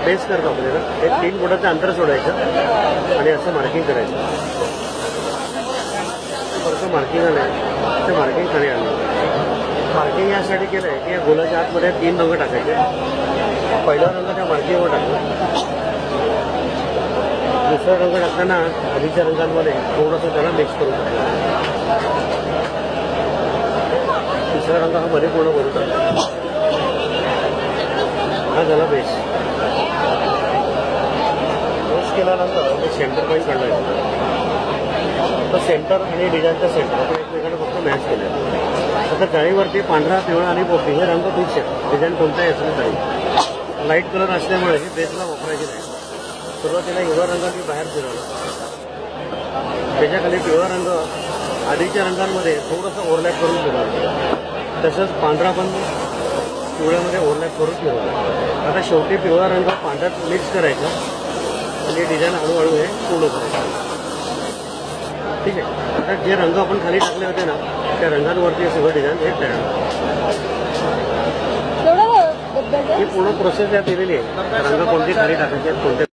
Base करतो आपल्याला एक 3 फुटाचं अंतर सोडायचं आणि असं मार्किंग करायचं. परत मार्किंग आलंय ते मार्किंग खाली आलं. मार्किंग यासाठी केलं आहे की या गोलाच्या आतमध्ये 3 रंग टाकायचे. पहिला रंग त्या मार्किंगवर टाकला. दुसरा रंग टाकताना आधीच्या रंगांमध्ये थोडंसं त्याला मिक्स करून टाकलं. तिसरा रंग हा मध्ये पूर्ण करून टाकला. हा झाला बेस. बेस केल्यानंतर ते सेंटर पॉईंट काढलं. तर सेंटर आणि डिझाईनचा सेंटर आपण एकमेकांना फक्त मॅच केलं. आता जाळीवरती पांढरा, पिवळा आणि पोपटी हे रंग फिक्स आहेत. डिझाईन कोणताही असलं तरी लाईट कलर असल्यामुळे हे बेसला वापरायचे नाही. सुरुवातीला हिरवा रंग मी बाहेर फिरवला. त्याच्याखाली पिवळा रंग आधीच्या रंगांमध्ये थोडंसं ओव्हरलॅप करून फिरवलं. तसंच पांढरा पण पिवळ्यामध्ये ओव्हरलॅप करून फिरवला. आता शेवटी पिवळा रंग पांढऱ्यात मिक्स करायचा आणि डिझाईन हळूहळू हे पूर्ण करायचं. ठीक आहे. आता जे रंग आपण खाली टाकले होते ना त्या रंगांवरती सगळं डिझाईन हे तयार. ही पूर्ण प्रोसेस यात दिलेली आहे. रंग कोणते खाली टाकायचे कोणते